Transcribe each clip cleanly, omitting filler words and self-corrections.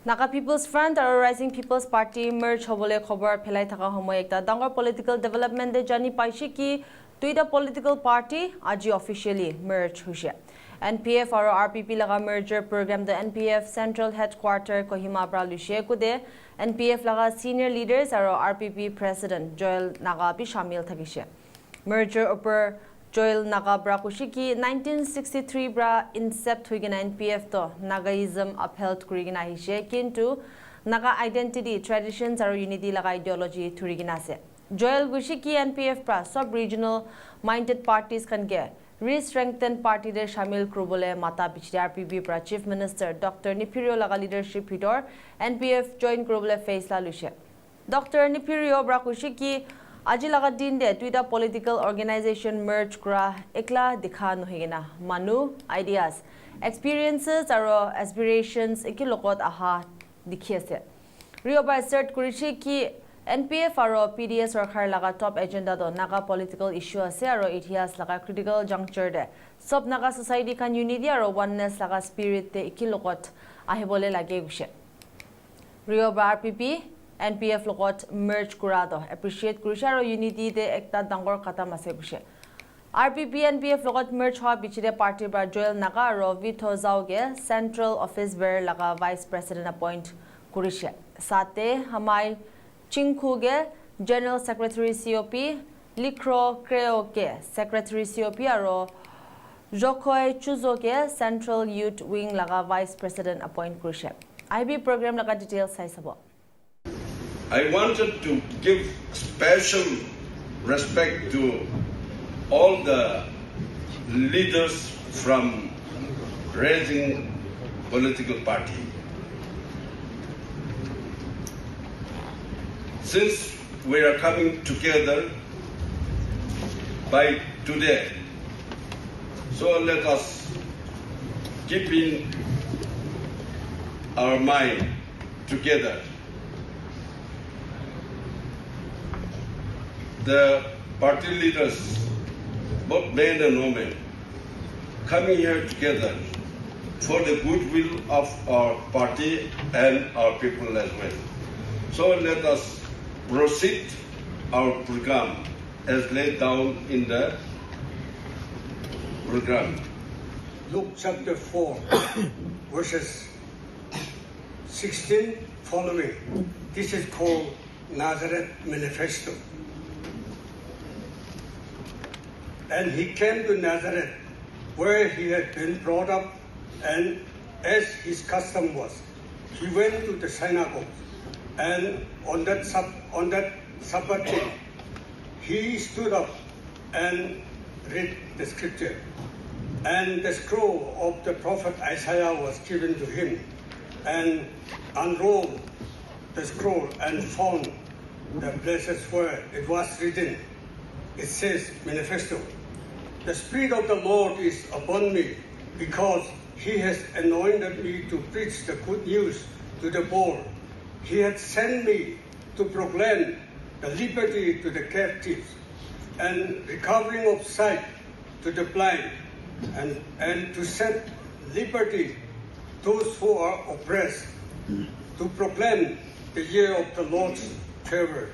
Naga People's Front or Rising People's Party merge hobole khobar phelai thaka homoy ekta dangor political development de jani paishi ki duita political party aji officially merge hoise. NPF or RPP laga merger program the NPF Central Headquarter Kohima pra lushie kude NPF laga senior leaders or RPP President Joel Naga bi shamil thakise. Merger upper Joel Naga bra kushiki 1963 bra incept huigina NPF to Nagaism upheld kurigina hishe kintu Naga identity, traditions or unity laga ideology thurigina se. Joel kushiki NPF bra sub-regional minded parties can get Restrengthen party de shamil krubole mata bichri RPP bra Chief Minister Dr. Nipirio laga leadership hidor NPF join krubole face la lushe. Dr. Nipirio bra kushiki Aji laga din de tuita political organization merge kura ekla dikha nohigena manu ideas experiences aro aspirations ekilokot aha dikhiase rio by assert kurishi ki NPF aro PDS sarkar laga top agenda do naga political issue ase aro itias laga critical juncture de sob naga society kan unity aro oneness laga spirit de ekilokot ahibole lage gushe rio by RPP NPF logot merge kurado appreciate kurisharo unity de ekta dangor kata mase gushe RPP NPF logot merge ha bichire party bra Joel Naga ro Vito Zauge central office bear laga vice president appoint kurishe sate hamai chingkhuge general secretary COP Likro Kreoke secretary COP aro Jokhoi Chuzoke central youth wing laga vice president appoint kurishe IB program laga details sai sabo I wanted to give special respect to all the leaders from raising political party. Since we are coming together by today, so let us keep in our mind together. The party leaders, both men and women, coming here together for the goodwill of our party and our people as well. So let us proceed our program as laid down in the program. Luke chapter 4, verses 16 following. This is called Nazareth manifesto. And he came to Nazareth, where he had been brought up, and as his custom was, he went to the synagogue. And on that Sabbath day, he stood up and read the scripture. And the scroll of the prophet Isaiah was given to him, and unrolled the scroll and found the blessed word. It was written. It says, manifesto. The Spirit of the Lord is upon me, because He has anointed me to preach the good news to the poor. He has sent me to proclaim the liberty to the captives, and recovering of sight to the blind, and to set liberty those who are oppressed, to proclaim the year of the Lord's favor.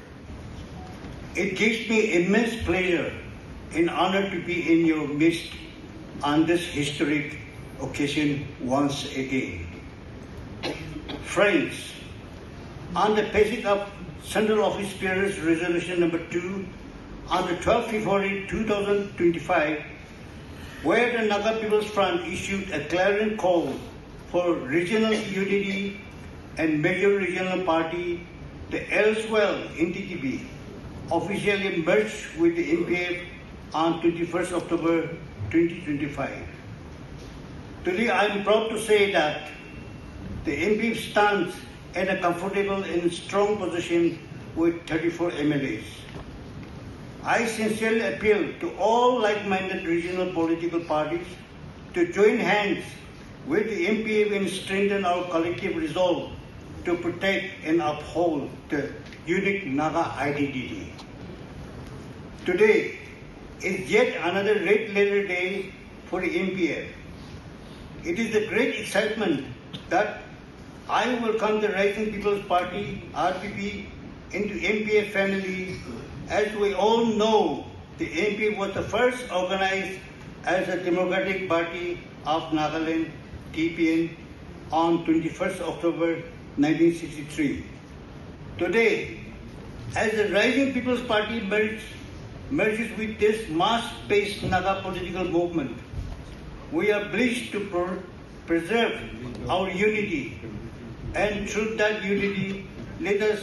It gives me immense pleasure and honor to be in your midst on this historic occasion once again. Friends, on the basis of Central Office Bearers Resolution number 2 on the 12th February 2025, where the Naga People's Front issued a clarion call for regional unity and major regional party, the elsewhere NTTB officially merged with the NPF on 21st October 2025. Today I am proud to say that the NPF stands in a comfortable and strong position with 34 MLAs. I sincerely appeal to all like-minded regional political parties to join hands with the NPF and strengthen our collective resolve to protect and uphold the unique Naga identity. Today is yet another red letter day for the NPF. It is the great excitement that I welcome the Rising People's Party, RPP, into MPF family. As we all know, the MPF was the first organized as a democratic party of Nagaland, TPN, on 21st October 1963. Today, as the Rising People's Party merges with this mass-paced Naga political movement, we are pleased to preserve our unity, and through that unity, let us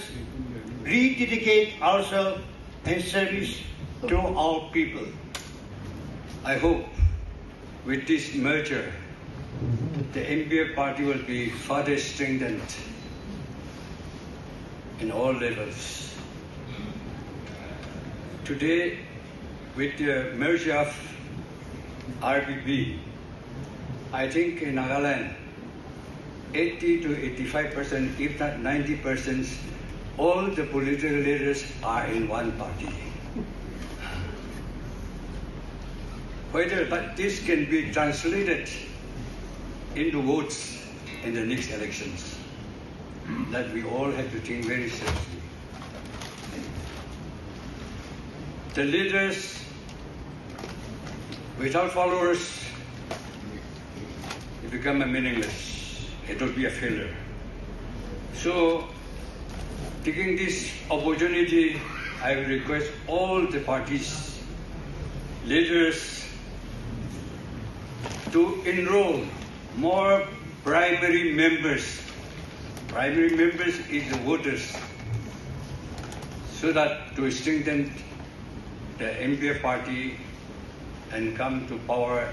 rededicate ourselves in service to our people. I hope with this merger, the MPF party will be further strengthened in all levels. Today, with the merger of RPP, I think in Nagaland, 80 to 85%, if not 90%, all the political leaders are in one party. Whether but this can be translated into votes in the next elections, that we all have to think very seriously. The leaders without followers, it becomes meaningless. It will be a failure. So, taking this opportunity, I will request all the parties, leaders, to enroll more primary members. Primary members is the voters, so that to strengthen the MPF party and come to power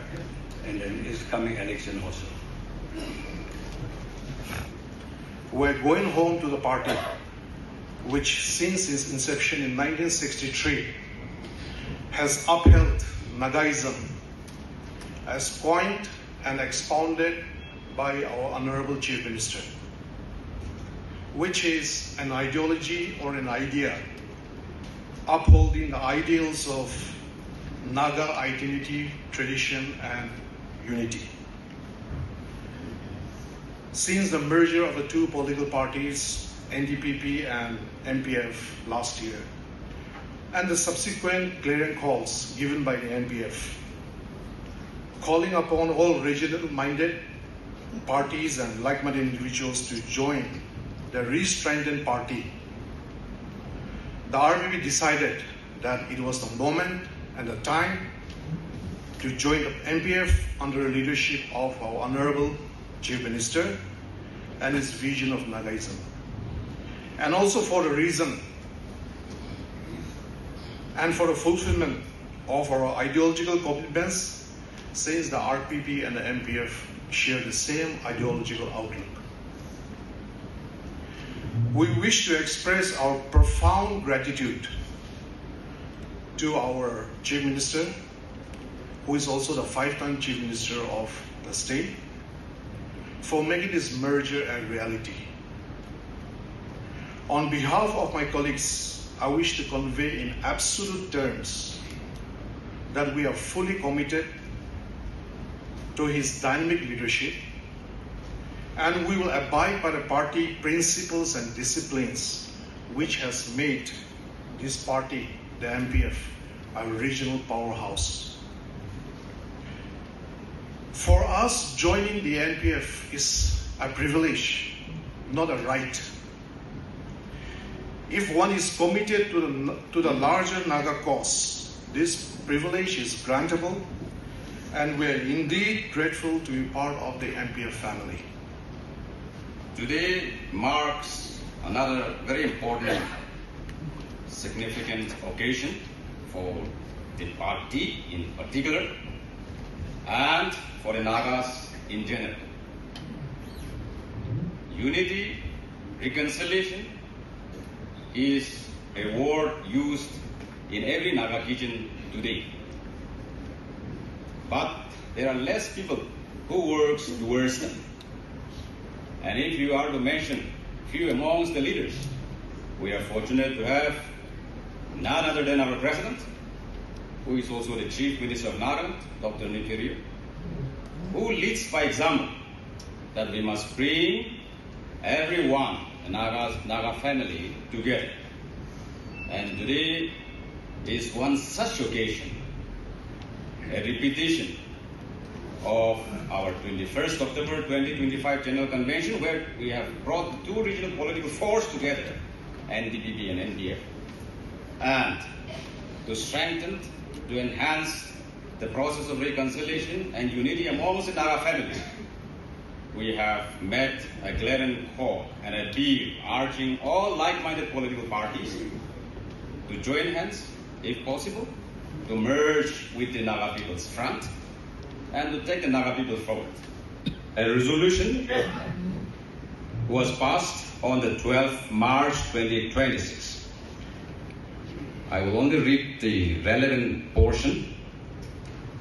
in this coming election also. We're going home to the party, which since its inception in 1963 has upheld Nagaism as coined and expounded by our Honorable Chief Minister, which is an ideology or an idea upholding the ideals of Naga identity, tradition, and unity. Since the merger of the two political parties, NDPP and MPF last year, and the subsequent clarion calls given by the NPF, calling upon all regional-minded parties and like-minded individuals to join the Restrengthening party, the RPP decided that it was the moment and the time to join the NPF under the leadership of our Honorable Chief Minister and his vision of Nagaism. And also for the reason and for the fulfillment of our ideological commitments, since the RPP and the NPF share the same ideological outlook. We wish to express our profound gratitude to our Chief Minister, who is also the 5-time Chief Minister of the state, for making this merger a reality. On behalf of my colleagues, I wish to convey in absolute terms that we are fully committed to his dynamic leadership, and we will abide by the party principles and disciplines which has made this party, the MPF, a regional powerhouse. For us, joining the NPF is a privilege, not a right. If one is committed to the larger Naga cause, this privilege is grantable, and we are indeed grateful to be part of the NPF family. Today marks another very important, significant occasion for the party in particular and for the Nagas in general. Unity, reconciliation is a word used in every Naga kitchen today. But there are less people who works towards them. And if you are to mention few amongst the leaders, we are fortunate to have none other than our President, who is also the Chief Minister of Naga, Dr. Nikirio, who leads by example that we must bring everyone, the Naga family, together. And today is one such occasion, a repetition of our 21st October 2025 General Convention, where we have brought the two regional political forces together, NDPP and NPF, and to strengthen, to enhance the process of reconciliation and unity amongst the Naga family. We have met a clarion call and a appeal urging all like-minded political parties to join hands, if possible, to merge with the Naga People's Front and to take the Naga people forward. A resolution was passed on the 12th March 2026. I will only read the relevant portion.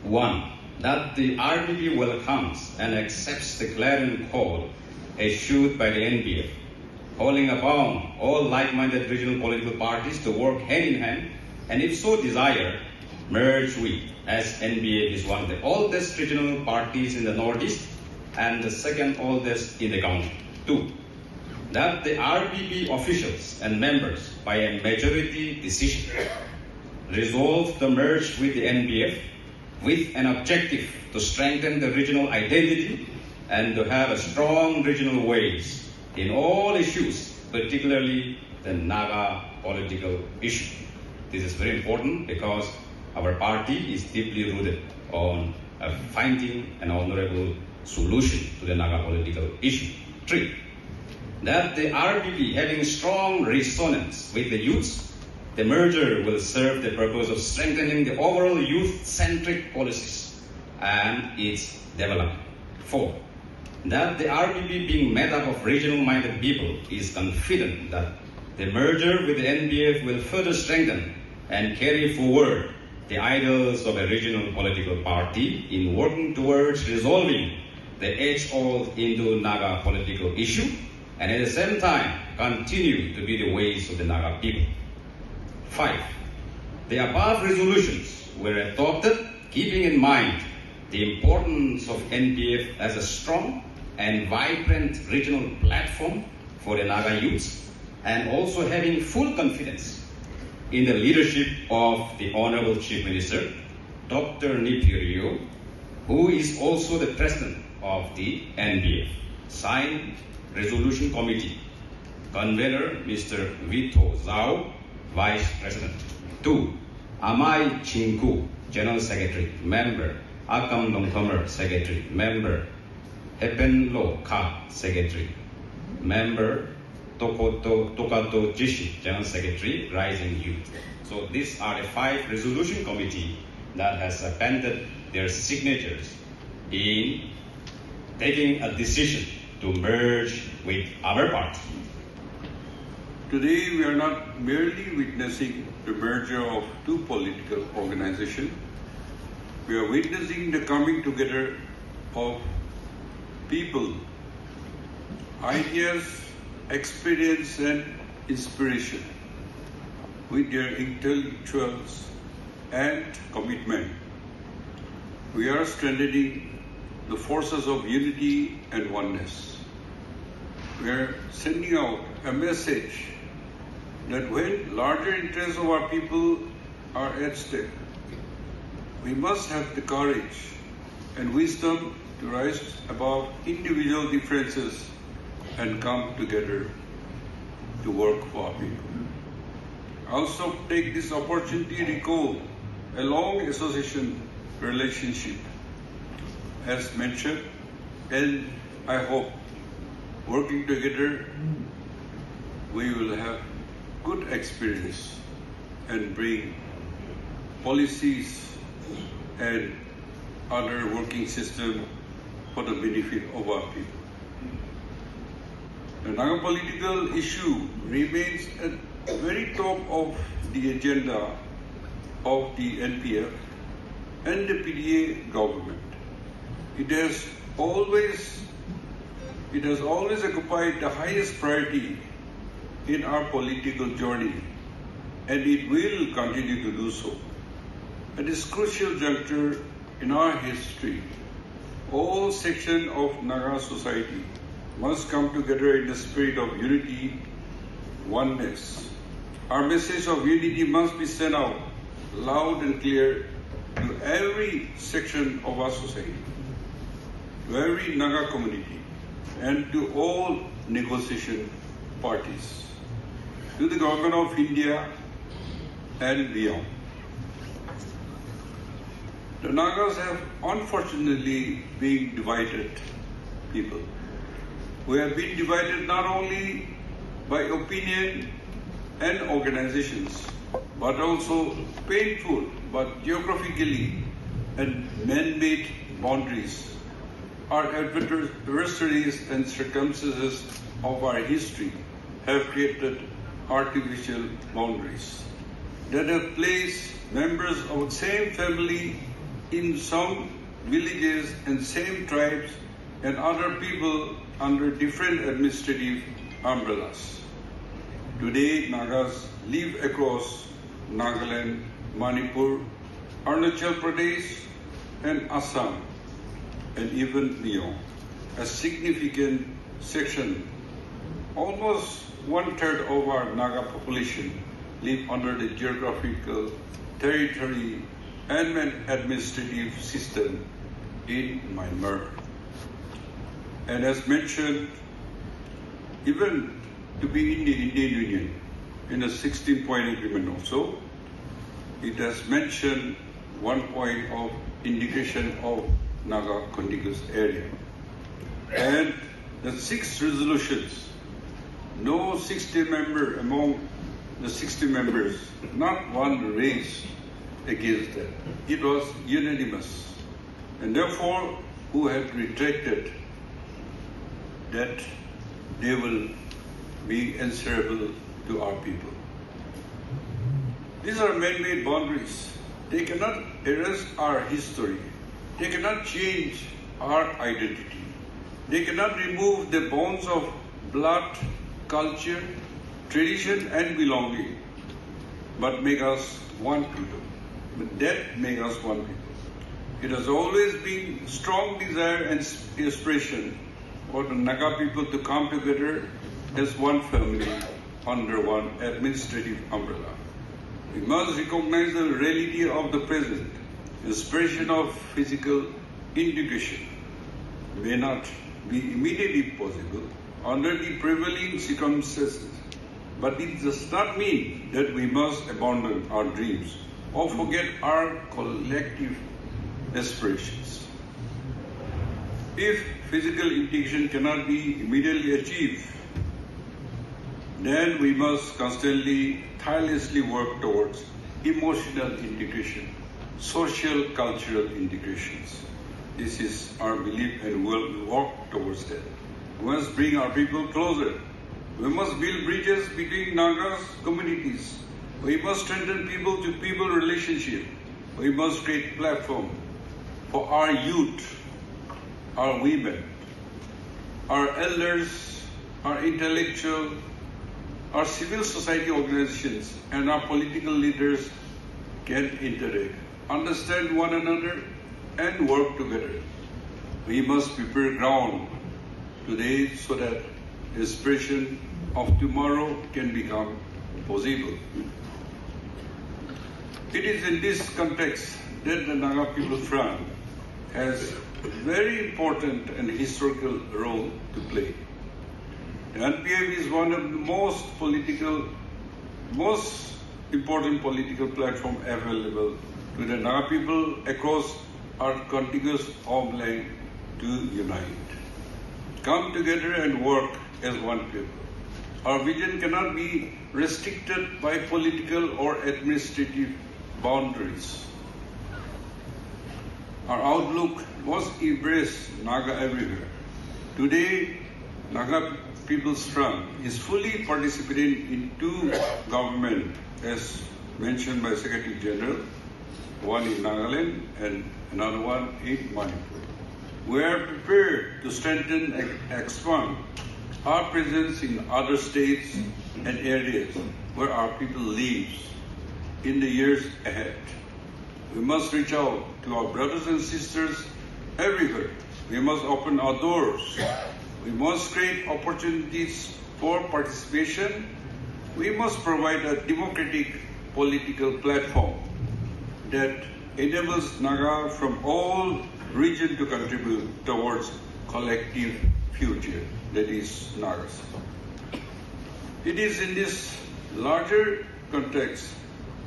1. That the RPP welcomes and accepts the clarion call issued by the NPF, calling upon all like-minded regional political parties to work hand in hand and, if so desire, merge with, as NPF is one of the oldest regional parties in the Northeast and the second oldest in the country. 2. That the RPP officials and members, by a majority decision, resolve to merge with the NPF with an objective to strengthen the regional identity and to have a strong regional ways in all issues, particularly the Naga political issue. This is very important because our party is deeply rooted on finding an honorable solution to the Naga political issue. 3. That the RPP having strong resonance with the youths, the merger will serve the purpose of strengthening the overall youth-centric policies and its development. 4. That the RPP, being made up of regional-minded people, is confident that the merger with the NPF will further strengthen and carry forward the ideals of a regional political party in working towards resolving the age-old Indo-Naga political issue and at the same time continue to be the ways of the Naga people. 5. The above resolutions were adopted keeping in mind the importance of NPF as a strong and vibrant regional platform for the Naga youths and also having full confidence in the leadership of the Honorable Chief Minister, Dr. Nipirio, who is also the President of the NPF. Signed, Resolution Committee. Convener, Mr. Vito Zhao, Vice President. 2. Amai Chinku, General Secretary. Member. Akam Nongkomer, Secretary. Member. Hepen Lo Ka, Secretary. Member. Tokato Jishi, General Secretary, Rising Youth. So these are the 5 resolution committee that has appended their signatures in taking a decision to merge with our party. Today we are not merely witnessing the merger of two political organizations. We are witnessing the coming together of people, ideas, experience and inspiration with their intellectuals and commitment. We are strengthening the forces of unity and oneness. We are sending out a message that when larger interests of our people are at stake, we must have the courage and wisdom to rise above individual differences and come together to work for our people. I also take this opportunity to recall a long association relationship as mentioned, and I hope working together we will have good experience and bring policies and other working system for the benefit of our people. The Naga political issue remains at the very top of the agenda of the NPF and the PDA government. It has always occupied the highest priority in our political journey, and it will continue to do so. At this crucial juncture in our history, all sections of Naga society must come together in the spirit of unity, oneness. Our message of unity must be sent out loud and clear to every section of our society, to every Naga community, and to all negotiation parties, to the government of India and beyond. The Nagas have unfortunately been divided people. We have been divided not only by opinion and organizations, but also painful but geographically and man-made boundaries. Our adversaries and circumstances of our history have created artificial boundaries that have placed members of the same family in some villages and same tribes and other people under different administrative umbrellas. Today, Nagas live across Nagaland, Manipur, Arunachal Pradesh, and Assam, and even beyond. A significant section, almost 1/3 of our Naga population, live under the geographical territory and administrative system in Myanmar. And as mentioned, even to be in the Indian Union, in a 16-point agreement also, it has mentioned one point of indication of Naga contiguous area. And the 6 resolutions, no 60 member among the 60 members, not one raised against that. It was unanimous. And therefore, who had retracted that they will be answerable to our people. These are man-made boundaries. They cannot erase our history. They cannot change our identity. They cannot remove the bonds of blood, culture, tradition, and belonging, but make us one people. But that makes us one people. It has always been strong desire and aspiration for the Naga people to come together as one family under one administrative umbrella. We must recognize the reality of the present. Inspiration of physical integration may not be immediately possible under the prevailing circumstances, but it does not mean that we must abandon our dreams or forget our collective aspirations. If physical integration cannot be immediately achieved, then we must constantly, tirelessly work towards emotional integration, social, cultural integrations. This is our belief and we will work towards that. We must bring our people closer. We must build bridges between Nagas communities. We must strengthen people-to-people relationship. We must create platform for our youth, our women, our elders, our intellectual, our civil society organizations, and our political leaders can interact, understand one another, and work together. We must prepare ground today so that the aspiration of tomorrow can become possible. It is in this context that the Naga People Front has a very important and historical role to play. The NPF is one of the most important political platform available to the Naga people across our contiguous homeland to unite, come together and work as one people. Our vision cannot be restricted by political or administrative boundaries. Our outlook must embrace Naga everywhere. Today, Naga People's Front is fully participating in 2 governments, as mentioned by Secretary General, one in Nagaland and another one in Manipur. We are prepared to strengthen and expand our presence in other states and areas where our people live in the years ahead. We must reach out to our brothers and sisters everywhere. We must open our doors We must create opportunities for participation. We must provide a democratic political platform that enables Naga from all regions to contribute towards collective future, that is Nagas. It is in this larger context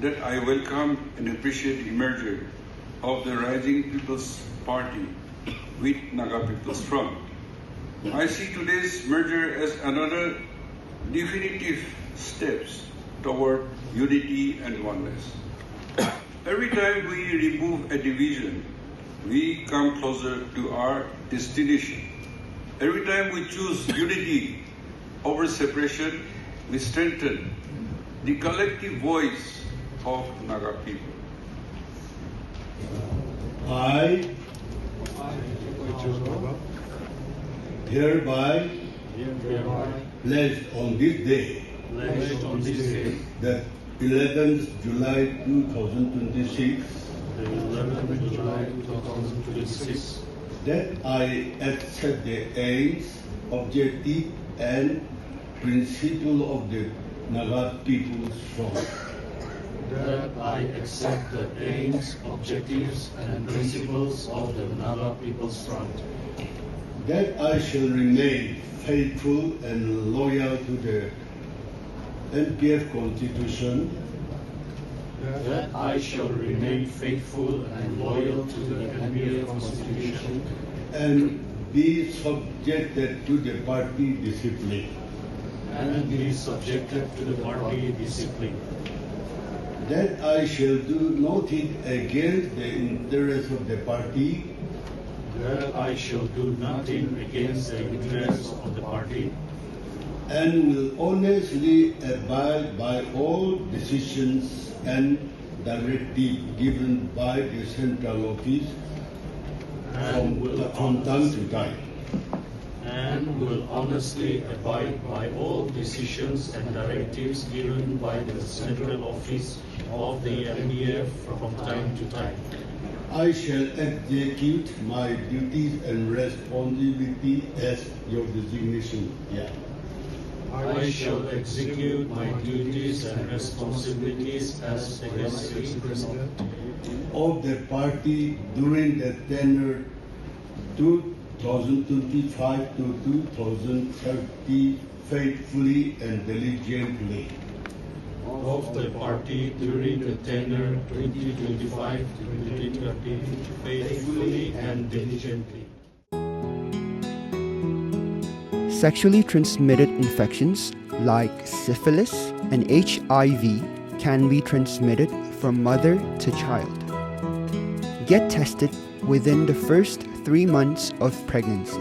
that I welcome and appreciate the merger of the Rising People's Party with Naga People's Front. I see today's merger as another definitive steps toward unity and oneness. Every time we remove a division, we come closer to our destination. Every time we choose unity over separation, we strengthen the collective voice of Naga people. I hereby pledge on this day, the 11th July 2026, that I accept the aims, objective, and principle of the Naga People's Front. That I accept the aims, objectives, and principles of the Naga People's Front. That I shall remain faithful and loyal to the NPF Constitution. That I shall remain faithful and loyal to the NPF Constitution. And be subjected to the party discipline. And be subjected to the party discipline. That I shall do nothing against the interests of the party. That I shall do nothing against the interests of the party. And will honestly abide by all decisions and directives given by the central office from time to time. And will honestly abide by all decisions and directives given by the central office of the NPF from time to time. I shall execute my duties and responsibility as your designation. I shall execute my duties and responsibilities as the President of the party during the tenure 2025 to 2030 faithfully and diligently. Of the party during the tenure 2025 to 2030 faithfully and diligently. Sexually transmitted infections like syphilis and HIV can be transmitted from mother to child. Get tested within the first 3 months of pregnancy.